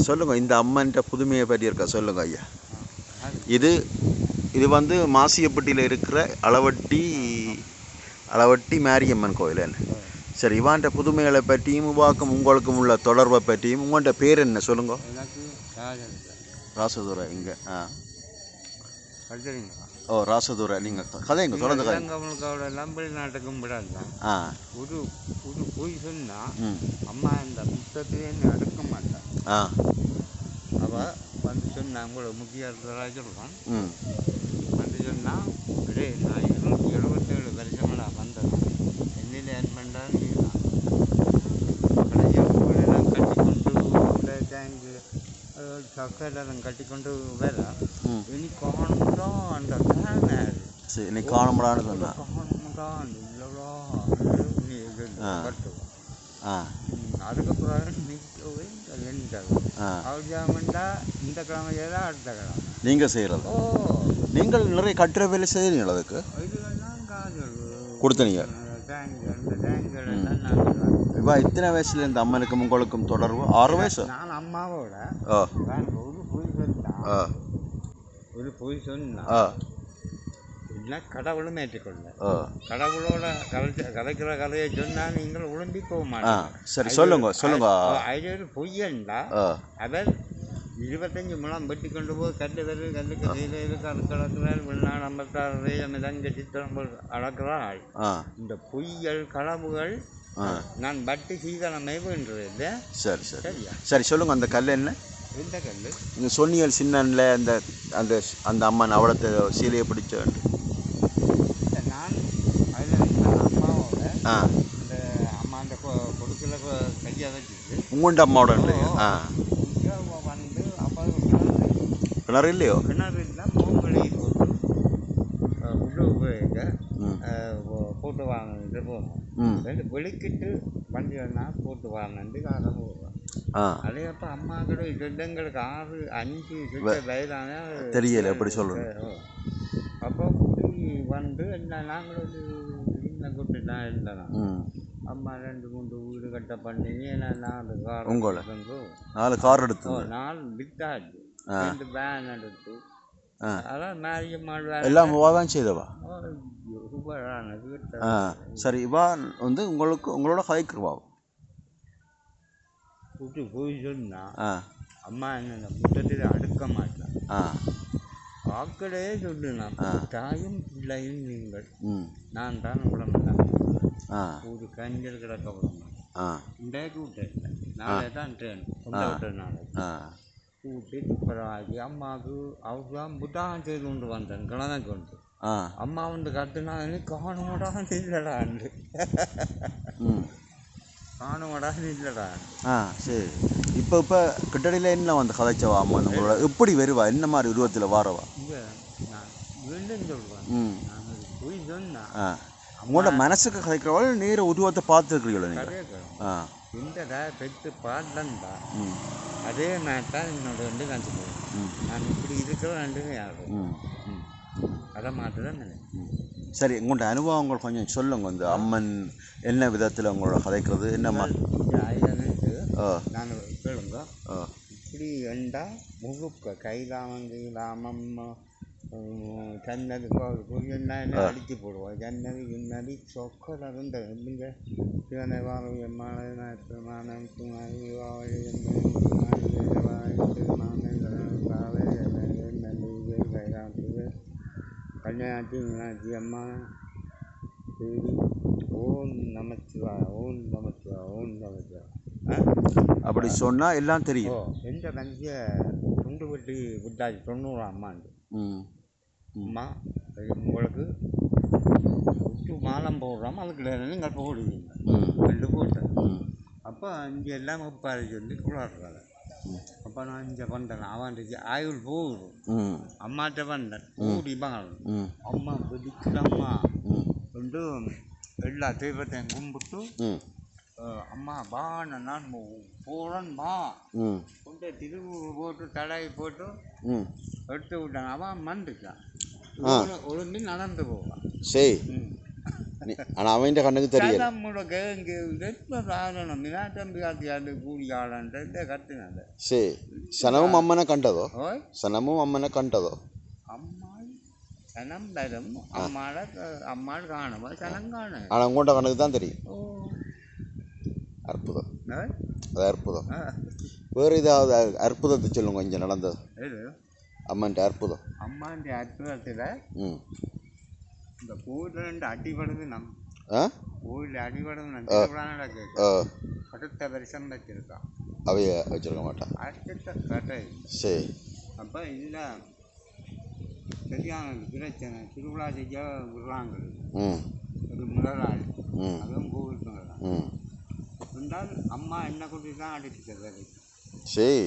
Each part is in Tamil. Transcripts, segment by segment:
சொல்லுங்கள், இந்த அம்மன்கிட்ட புதுமையை பற்றி இருக்கா சொல்லுங்கள் ஐயா. இது இது வந்து மாசியப்பட்டியில் இருக்கிற அளவட்டி மாரியம்மன் கோயில் என்ன. சரி, இவான்ட்ட புதுமைகளை பற்றியும் இவாக்கும் உங்களுக்கும் உள்ள தொடர்பை பற்றியும் உங்கள்கிட்ட பேர் என்ன சொல்லுங்க. ராசதுரை இங்கே ஓ ராசதுரை நீங்கள் கதைங்க தொடர்ந்து கதை. எல்லாம் வெளிநாட்டுக்கும் விடலாம். ஒரு ஒரு போய் சொன்னால் அம்மா இந்த புத்தகத்தையே அடுக்க மாட்டான். அவள் வந்து சொன்னான் உங்களோட முக்கிய சொல்லுவான். வந்து சொன்னால் இதே நான் 277 வருஷங்களா வந்தது என்னில் ஏன் பண்ணால் நீ தான் கடைசியெல்லாம் கட்டிக்கொண்டு டேங்கு சக்கரெல்லாம் கட்டிக்கொண்டு வேற இனி காணும்டா அந்த டேன் சரி நீ காணும்டான்னு சொன்னா காணும்டா இல்லைடா நீ கட்டுவோம். அதுக்கப்புறம் நிற்கவே நின்றது அவர் ஜாமண்டா இந்த கிழமையெல்லாம் அடுத்த கிழமை நீங்கள் செய்கிறது. நீங்கள் நிறைய கட்டுற வேலை செய்கிறீங்களா அதுக்கு இதுலாம் காசு கொடுத்தனீங்க. டேங்கு அந்த டேங்குகளெல்லாம் நாங்கள் இப்போ இத்தனை வயசுல இந்த அம்மனுக்கும் உங்களுக்கும் தொடர்பு 6 வயசு. நான் அம்மாவோட ஒரு பொய் சொன்னா இல்லை கடவுளும் ஏற்றுக்கொள்ள கடவுளோட கதைக்கிற கதையை சொன்னால் நீங்கள் உழம்பி போக மாட்டோம். சரி சொல்லுங்க சொல்லுங்க. அது பொய்யண்டா அவர் 25 முழம் வெட்டி கொண்டு போய் கல்லுக்கு நீல கலக்கிறாள் வெளிநாடு 56 சித்திரம் அளக்கிறாள். இந்த பொய்யல் களவுகள் நான் பட்டி சீதனமே வேண்டது. சரி சரி சரி சொல்லுங்க. அந்த கல் என்ன? எந்த கல்? நீங்கள் சொன்னியல் சின்னன்ல அந்த அந்த அந்த அம்மன் அவளத்தை சீலையை பிடிச்ச நான் அதில் அம்மாவோட இந்த அம்மா அந்த கொடுக்கல கையை வச்சுட்டு உங்கள்கிட்ட அம்மாவோட வந்து அப்பா கிணறு இல்லையோ? கிணறு இல்லை மூங்கலி போட்டு உள்ள போயிட்டு போட்டு வாங்கிட்டு போகணும். வெளிக்கிட்டு வண்டி வேணா போட்டு வாங்கிட்டு காலை போடுவேன். அதே அப்போ அம்மா கூட எங்களுக்கு 6 5 வயதான தெரியல எப்படி சொல்கிறேன். அப்போ குடி வந்து என்ன நாங்களும் சின்ன குட்டி தான் இருந்தேன். அம்மா 2 3 வீடு கட்ட பண்ணி 4 கார் எடுத்து 4 வித்தாச்சு 2 வேன் எடுத்து அதான் மாரியம்மாள் எல்லாம் தான் செய்தவா. சரி இவா வந்து உங்களோட கதைக்குருவா கூட்டு போய் சொன்னா அம்மா என்ன முத்தத்தில் அடுக்க மாட்டேன். ஆக்களே சொல்லுனா தாயும் பிள்ளையும் நீங்கள் நான் தான் விடமாட்டேன். ஒரு கஞ்சல் கிடக்க விடமாட்டேன். இன்றைக்கு விட்டேன் நாளை தான் ட்ரெயின் கொண்டு விட்டேன். நாளை கூட்டி துப்புரவாக்கி அம்மாவுக்கு அவருக்கு தான் புத்தகம் செய்து கொண்டு வந்தேன் கிழமை கொண்டு. அம்மா வந்து கட்டுனா காணுமடான்னு இல்லைடான்னு காணுமடான்னு இல்லைடா. சரி இப்போ கிட்டடியில் என்ன வந்து கதைச்சவா அம்மா உங்களோட எப்படி வருவா? என்ன மாதிரி உருவத்தில் வாரவா? இங்கே நான் வேண்டுன்னு சொல்லுவேன். நான் போய் சொன்னேன் உங்களோட மனசுக்கு கதைக்கிறவா நேர உருவத்தை பார்த்துருக்கிறீங்களா நீங்கள்? இந்த பெற்று பாடலன்டா அதே மாதிரி தான் என்னோட வந்து கற்றுக்குவேன். நான் இப்படி இருக்கிற ரெண்டுமே யாரும் அதை மாற்ற தான் நினைக்கிறேன். சரி உங்கள்கிட்ட அனுபவங்கள் கொஞ்சம் சொல்லுங்க. இந்த அம்மன் என்ன விதத்தில் உங்களோட கதைக்கிறது என்ன ஐலனுக்கு நாங்கள் கேளுங்க. இப்படி ரெண்டா முழுக்க கைலாமம் ஜன்னதி என்ன அடித்து போடுவோம். ஜன்னதி கிண்ணதி சொக்கல் அதுண்ட எப்படிங்க சிவனை வாழ மாலை மானம் கல்யாணி மீனாட்சி அம்மா தேவி ஓம் நமச்சிவா ஓம் நமச்சிவா ஓம் நமச்சிவா அப்படி சொன்னால் எல்லாம் தெரியும். எந்த மனுஷ துண்டு வெட்டி விட்டாச்சு 90ஆம் ஆண்டு. அம்மா உங்களுக்கு உச்சு மாலம் போடுறோம் அதுக்கு நீங்கள் போடுவீங்க 2 போட்டேன். அப்போ இங்கே எல்லாம் ஒப்பாரி சொல்லி குளாடுறாங்க. அப்போ நான் இங்கே வந்தேன். அவன் ஆயுள் போகுது அம்மாட்ட வந்தேன் கூடி பாங்க அம்மா வெடிக்கிறம்மா ரெண்டு எல்லா தெய்வத்தையும் கும்பிட்டு அம்மா பான்னு நான் போகிறேன் பா கொண்டு திருவு போட்டு தடவை போட்டு எடுத்து விட்டான். அவன் மண்டுக்கான் ஒழுங்கு நடந்து போவான். சரி ஆனால் அவன் கண்ணுக்கு தெரியல. நம்மளுக்கு இங்கே எப்போ சாகணும் மினாட்டம் பியாத்தியாண்டு கூடி ஆளான்ட்டு கத்துனாங்க. சரி, சனமும் அம்மனை கண்டதோ? ஓய் சனமும் அம்மனை கண்டதோ? அம்மாள் சனம் வரும் அம்மாள் காணுமா சனம் காணும். ஆனால் உங்கள்கிட்ட கண்ணுக்கு தான் தெரியும். ஓ அற்புதம், ஓய் அது அற்புதம். வேறு ஏதாவது அற்புதத்தை சொல்லுங்க இங்கே நடந்தது. இது அம்மன்ட்ட அற்புதம். அம்மாண்ட அற்புதத்தில் ம் இந்த கோயிலில் ரெண்டு அடிபடுது கோயில் அடிபடுது நடக்கு அடுத்த வருஷம் வச்சிருக்கான். அவைய வச்சிருக்க மாட்டான். அடுத்த கட்டை. சரி. அப்போ இதில் சரியான பிரச்சனை திருவிழா செய்ய விடுறாங்க. ஒரு முதலாளி அதுவும் கோவில் முதலாளி இருந்தால் அம்மா என்ன கொண்டு தான் அடிச்சுக்கிறது. சரி.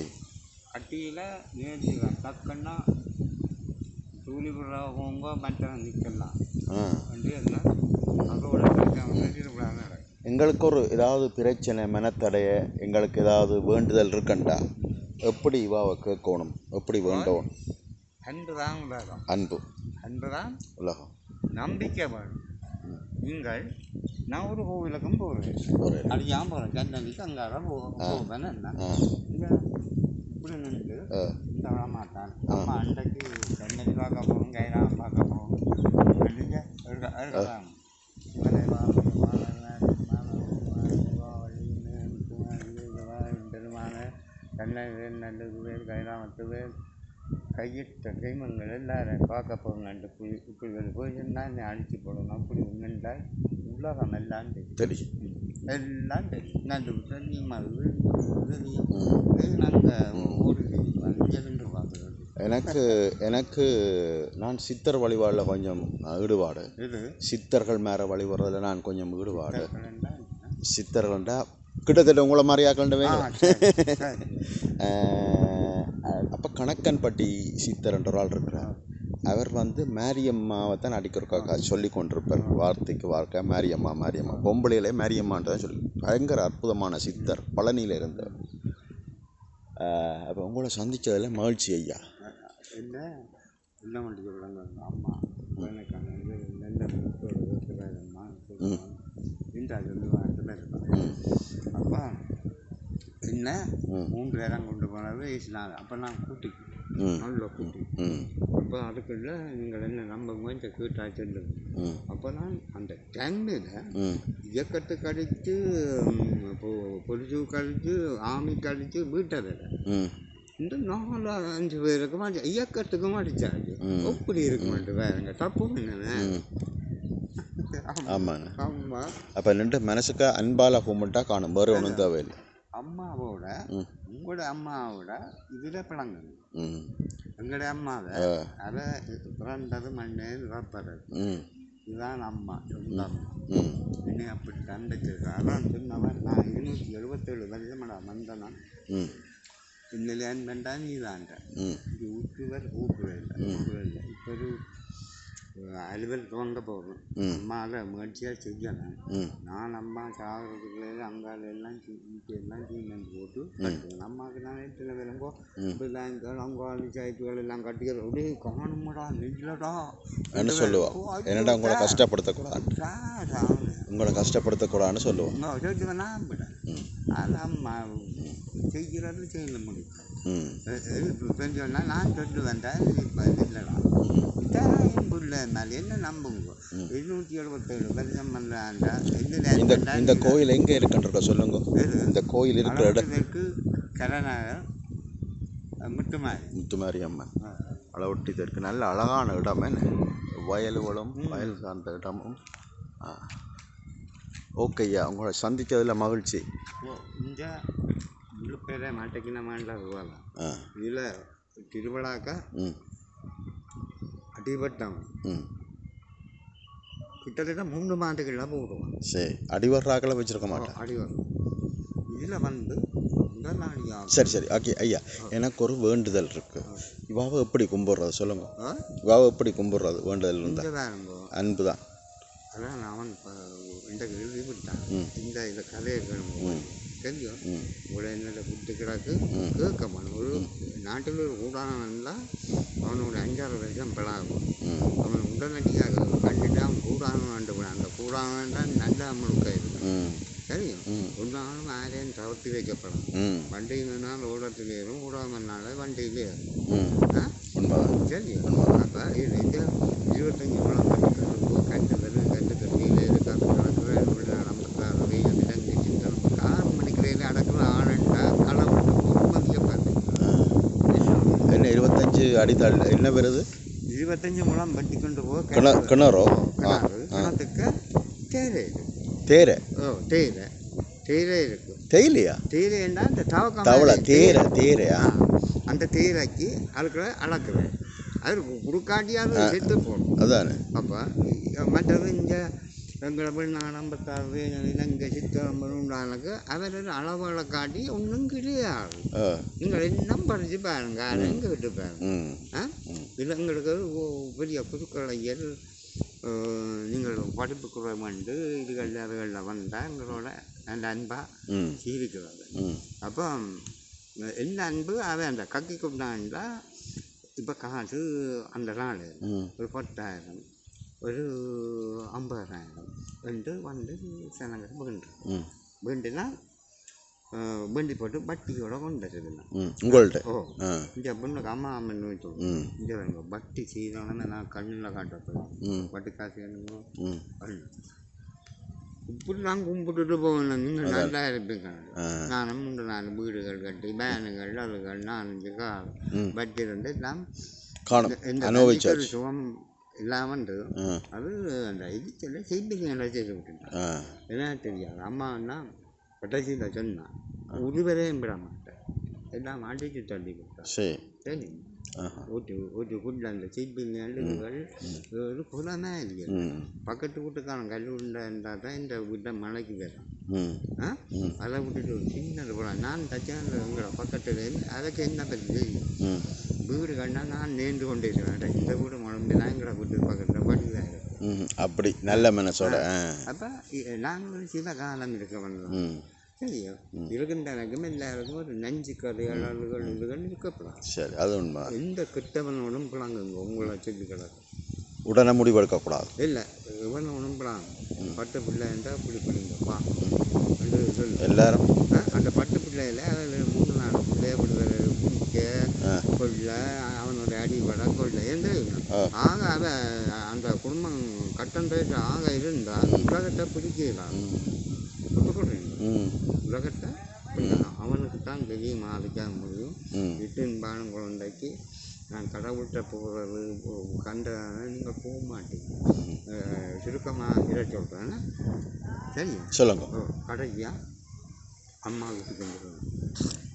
அட்டியில் நேர்த்தி டக்குன்னா தூளி விடுறவங்க மற்ற நிற்கலாம் வந்து என்ன அதோட திருவிழா நடக்கும். எங்களுக்கு ஒரு ஏதாவது பிரச்சனை மனத்தடைய எங்களுக்கு ஏதாவது வேண்டுதல் இருக்கண்டா எப்படி இவாவை கேட்கணும், எப்படி வேண்டணும்? அன்பு தான் உலகம். அன்பு தான் உலகம். நம்பிக்கை வேணும். நீங்கள் நான் ஒரு கோவிலுக்கும் போகிறேன் அடிக்காமல் போகிறேன் கண்ணடிக்கு அங்கார போவேன் என்ன இப்படி நின்று இந்த வரமாட்டான். அம்மா அன்றைக்கு கண்ணடி பார்க்க போகணும் கைராம் பார்க்க போகணும் அப்படிங்க இருக்கலாம். பெருமான கண்ணை வேல் நல்லது வேல் கைராமத்து வேல் கையிட்ட தெய்வங்கள் எல்லாரும் பார்க்க போகணுன்ட்டு இப்படி போயிருந்தா என்னை அழிச்சு போடணும் அப்படி நின்றால் உலகம் எல்லாம் தெரியும். எல்லாம் தெரியும். நண்டு தண்ணி மறு நாங்கள் ஊர் தெரியும் பார்க்குறது. எனக்கு நான் சித்தர் வழிபாடில் கொஞ்சம் ஈடுபாடு. சித்தர்கள் மேலே வழிபடுறதுல நான் கொஞ்சம் ஈடுபாடு. சித்தர்கள்டா கிட்டத்தட்ட உங்களை மாதிரி ஆக்கண்டவே. அப்போ கணக்கன்பட்டி சித்தர் என்ற ஆள் இருக்கிறார். அவர் மாரியம்மாவை தான் அடிக்கிறக்காக சொல்லி கொண்டிருப்பார். வார்த்தைக்கு வார்த்தை மாரியம்மா மாரியம்மா பொம்பளையிலே மாரியம்மான்ட்டு தான் சொல்லி பயங்கர அற்புதமான சித்தர் பழனியில் இருந்தவர். அப்போ உங்களை சந்தித்ததில் மகிழ்ச்சி ஐயா. என்ன என்ன பண்ணி சொல்கிறாங்க அம்மா நல்ல அப்பா என்ன 3 இடம் கொண்டு போனது ஈசினார். அப்போ நான் கூட்டி நல்ல கூட்டி அப்போ அதுக்குள்ள நீங்கள் என்ன நம்ம கொஞ்சம் கேட்டா செல்லுது. அப்போ நான் அந்த டைமில் இயக்கத்து கழித்து பொலிசு கழித்து ஆமி கழித்து வீட்டதில் இந்த 4-5 பேருக்கு மாட்டி இயக்கத்துக்கு மாட்டிச்சாச்சு. எப்படி இருக்க மாட்டேன் வேறுங்க தப்பு என்னன்னு. ஆமாங்க. அம்மா அப்போ நின்று மனசுக்கு அன்பால் கும்பிட்டா காணும், வேறு ஒன்றும் தேவையில்லை. அம்மாவோட உங்களோட அம்மாவோட இதில் பிளங்குது. எங்களுடைய அம்மாவை அதை பிறந்தது மண்ணே நிரப்பறது. இதுதான் அம்மா சொந்த அம்மா. என்னை அப்படி தண்டிச்சிருக்கா. அதான் சொன்னவன் நான் 277 வருஷமாடா வந்தேன். இன்னிலேன்னு வேண்டா நீ தான்ட்ட இது ஊற்றுவர் ஊக்குவில்லை. இப்போ ஒரு அலுவல் துவங்க போகும். அம்மாவில் முயற்சியாக செய்யணும். நான் அம்மா சாகிறதுக்குள்ளே அங்கால எல்லாம் சீமெண்ட் போட்டு கட்டுவேன். அம்மாவுக்கு நான் சில விலங்கோ இப்படிலாம் அங்காளி சாய்ப்புகள் எல்லாம் கட்டிக்கிற அப்படியே காணுமாடா நெல்லடா என்ன சொல்லுவான். என்னடா உங்களை கஷ்டப்படுத்தக்கூடாது, உங்களை கஷ்டப்படுத்தக்கூடாதுன்னு சொல்லுவோம். சொல்லுவேன் நான் விட அது அம்மா செய்கிறது செய்ய முடியும். சொன்னா நான் சொல்லுவேன் இப்போ இல்லைடா இதான் புள்ள மேலே என்ன நம்புங்க. 277 வருஷம் பண்ணாண்டா இந்த கோயில் எங்கே இருக்குன்றத சொல்லுங்க. இந்த கோயில் இருக்கிற இடத்துக்கு கரநாயகர் முத்துமாரி அம்மன் அளவொட்டி தெற்கு நல்ல அழகான இடமே. வயல்களும் வயல் சார்ந்த இடமும். ஓகேய்யா, உங்களை சந்தித்ததில் மகிழ்ச்சி. இந்த முழு பேரை மாட்டேக்கின மாண்டா போகலாம். இதில் திருவிழாக்கா அடிபட்டாங்க கிட்டத்தட்ட 3 மாதங்கள்லாம் போடுவோம். சரி, அடிவர்றாக்களை வச்சுருக்க மாட்டோம். அடிவர் இதில் முதலாளியாக. சரி ஓகே ஐயா, எனக்கு ஒரு வேண்டுதல் இருக்குது. இவாவை எப்படி கும்பிட்றது சொல்லுங்க. இவாவை எப்படி கும்பிட்றது வேண்டுதல் இருந்தால் அன்பு தான். அதான் அவன் இந்த எழுதி விட்டான். இந்த கதையை தெரியும் உங்களை என்னோட புட்டு கிடக்கு கேட்க மாட்டோம். ஒரு நாட்டில் ஒரு ஊடானம்னா அவனோட 5-6 வருஷம் பழகும். ம் அவன் உடனடியாக கண்டுட்டு அவன் கூடாமல் வேண்டுவான். அந்த கூடாமல் தான் நல்லா முழுக்க இருக்கும். ம் தெரியும். ஒரு நாளும் ஆரையும் தவிர்த்து வைக்கப்படும். ம் வண்டியினால் ஓடத்துலேயும் கூடாமனால வண்டியிலே ம் உண்மைதான். தெரியும். அப்போ இது 25 குளம் கட்டு கீழே இருக்காது கிடக்குற நம்பத்தாறு வெயில் விலங்கு சிந்தனம் 6 மணிக்கிறையில் அடக்குற ஆனண்டா அளவு மதிய பார்த்தீங்கன்னா என்ன 25 அடி என்ன வருது 25 முழம் வெட்டி கொண்டு போக கிணறோ கிணத்துக்கு தேரை தேரை தேரை இருக்கு. தேயிலையா தேரைன்னா அந்த தவளை தேரையா அந்த தேரைக்கு அளக்குறேன் அது குறுக்காட்டியாவது செத்து போகணும். அதானே. அப்போ மற்றது இங்கே எங்களை நம்பத்தாறு இலங்கை சித்தம்பரம்னாலுக்கு அவர் அளவுகளை காட்டி ஒன்றும் கிடையாது. நீங்கள் என்ன படிச்சு பாருங்க எங்கே விட்டு பாருங்க. இல்லை எங்களுக்கு பெரிய குறுக்கலைஞர் நீங்கள் படிப்பு குறைமண்டு இதுகளில் அதுகளில் வந்தால் எங்களோட அந்த அன்பாக சீரிக்கிறது. அப்போ என்ன அன்பு அவன் அந்த கக்கி கொண்டாண்டா இப்போ காசு அந்த நாள் ஒரு 10,000 ஒரு 50,000 ரெண்டு வந்து சனங்கள் வேண்டுனா வேண்டி போட்டு பட்டியோட கொண்டு வருதுண்ணா உங்கள்கிட்ட. இந்த பொண்ணுக்கு அம்மா அம்மன்னு சொல்லுவோம். இந்த பட்டி செய்யணும்னு நான் கண்ணில் காட்டப்படும் பட்டு காசு வேணுமோ இப்படி நான் கும்பிட்டுட்டு போவேன். நீங்கள் நல்லா இருப்பீங்க. நானும் 3-4 வீடுகள் கட்டி பேனுகள் அதுகள் 4-5 கார் வச்சிருந்து எல்லாம் எந்த சுகம் இல்லாமல் அது அந்த இது செய்திக்கு நல்லா செய்து விட்டுட்டேன். என்ன தெரியாது அம்மான்னா கடைசியில் சொன்னான் உருவரையும் விட மாட்டேன் எல்லாம் அடித்து தள்ளி விட்டான். சரி ஒரு குள்ள அந்த சீப்பிங்கள் ஒரு குலமே இல்லையா பக்கத்து வீட்டுக்காரன் கல்லூரில் இருந்தால் தான் இந்த வீட்டை மலைக்கு வரும். அதை விட்டுட்டு ஒரு சின்னது கூட நான் தச்சான எங்களை பக்கத்தில் அதுக்கு என்ன பற்றி தெரியும். வீடு கண்டா நான் நேர்ந்து கொண்டே இருக்கிறேன். இந்த வீடு முழம்புனா எங்களை வீட்டு பக்கத்தில் படிதான் இருக்கும். அப்படி நல்ல மனசோட. அப்போ நாங்கள் சில காலம் இருக்க வந்தோம். சரியா இருக்கின்ற எனக்கும் எல்லாருக்கும் ஒரு நஞ்சு கதைகள் இதுகள் இருக்கப்படாது. சரி அது உண்மை. எந்த கிட்டவனோடும் பிளாங்குங்க உங்களை சொல்லி கிடக்கு உடனே முடிவெடுக்கக்கூடாது. இல்லை இவனோடும் பிளாங்க பட்டு பிள்ளை இருந்தால் அப்படி பிடிங்கப்பா எல்லாரும் அந்த பட்டு பிள்ளையில அதில் 3-4 பிள்ளைய விடுதலை குடிக்க கொள்ள அவனோட அடிபட கொள்ள எந்த ஆக அவன் அந்த குடும்பம் கட்டம் போயிட்டு ஆக இருந்தால் உலகத்தை பிடிக்கலாம். உலகத்தை அவனுக்கு தான் தெரியுமா அதுக்காக முடியும். விட்டின் பானம் குழந்தைக்கு நான் கடவுள்கிட்ட போகிறது கண்டதான நீங்கள் போக மாட்டீங்க. சுருக்கமாக இதை சொல்கிறேன். சரியா சொல்லுங்க. கடைசியாக அம்மா வீட்டுக்கு வந்துடுவேன்.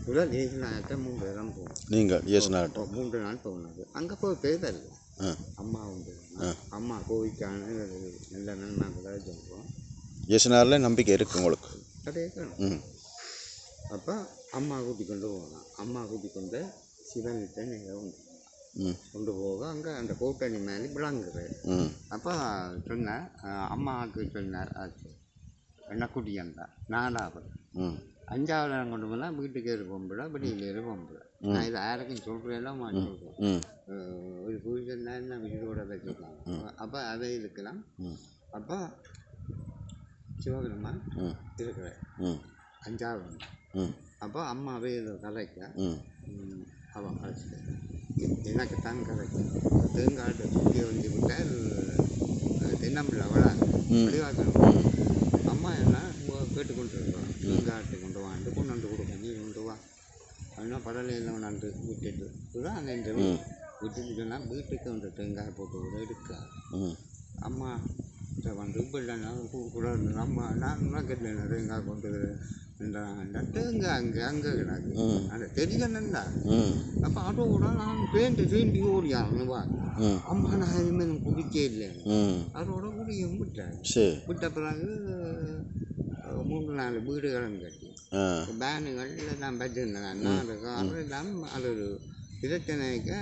முதல் ஏசுநாயத்தை 3 இடம் போகும். நீங்கள் ஏசுநாயத்தை 3 நாள் போனது அங்கே போய் பேதல் அம்மா உண்டு. அம்மா கோவிக்கான நல்ல நன்மை கூட சொல்கிறோம். ஏசுநாரில் நம்பிக்கை இருக்குது உங்களுக்கு கிடையாது. அப்போ அம்மா கூட்டி கொண்டு போகலாம். அம்மா கூட்டி கொண்டு சிவன்கிட்ட நேரம் கொண்டு போக அங்கே அந்த கூட்டணி மேலே விளங்குது. அப்போ சொன்னேன் அம்மாவுக்கு சொன்னார் என்ன குட்டியண்டா 4வது 5வது இடம் கொண்டு போனால் வீட்டுக்கு இருப்போம்ல வெளியில் இருப்போம்ல. நான் இதை யாருக்கும் சொல்கிறேன்லாம் சொல்கிறேன். ஒரு புரிதல்னா என்ன வீடோட வச்சுக்கலாம். அப்போ அதை இருக்கலாம். அப்போ சிவபெருமான் இருக்கிறார் 5வது. அப்போ அம்மாவே இதை கலைக்க அவன் கலைச்சிட்டு எனக்கு தான் கலைக்க தேங்காட்டை சுற்றி வந்து விட்டால் தென்னம்பிள்ளை வராது வடிவாக்கணும். அம்மா என்ன கேட்டுக்கொண்டு இருக்கிறோம் தேங்காட்டை கொண்டு வாண்டு கொண்டு கொடுக்க நீ கொண்டு வா அப்படின்னா படலையில் கொண்டாந்து விட்டுட்டு இதுதான் அந்த விட்டுட்டு சொன்னால் வீட்டுக்கு வந்து தேங்காய் போட்டு கூட எடுக்க அம்மா வந்து இப்படின்னா கூட நம்ம நான் கேட்டேன் தேங்காய் கொண்டு தேங்காய் அங்கே கிடாது அந்த தெரியணுண்டா. அப்போ அதோட நான் தீண்டி ஓடியான்னு வா அம்மா நான் எதுவுமே குடிக்கே இல்லை. அதோட குடியும் விட்டேன். விட்ட பிறகு 3-4 வீடுகளும் கட்டி பேனுகள் நான் வச்சிருந்தேன். 4 கார் எல்லாம் அது ஒரு பிரச்சனைக்கு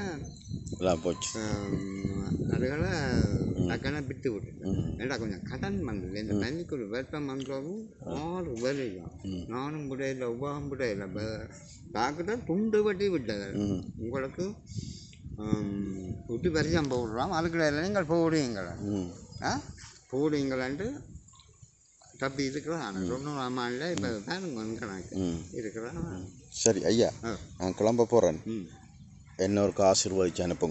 போச்சு. அதுகளை டக்குன்னு விட்டு விட்டுட்டேன். ஏன்னா கொஞ்சம் கடன் வந்தது. இந்த தண்ணிக்கு ஒரு வெப்பம் வந்ததும் 6 வரையும் நானும் விடையில உபாகம் விடையில டாக்டர் துண்டு வட்டி விட்டது. உங்களுக்கு குட்டி பரிசம் போடுறோம் அதுக்குள்ள நீங்கள் போடுவீங்களா போடுவீங்களான்ட்டு தப்பி இருக்கிறான் 90ஆம் ஆண்டில் இப்போ பாருங்க கணக்கு இருக்கிறான். சரி ஐயா, நான் கிளம்ப போகிறேன். இன்னொரு ஆசீர்வதிச்சு அனுப்புங்க.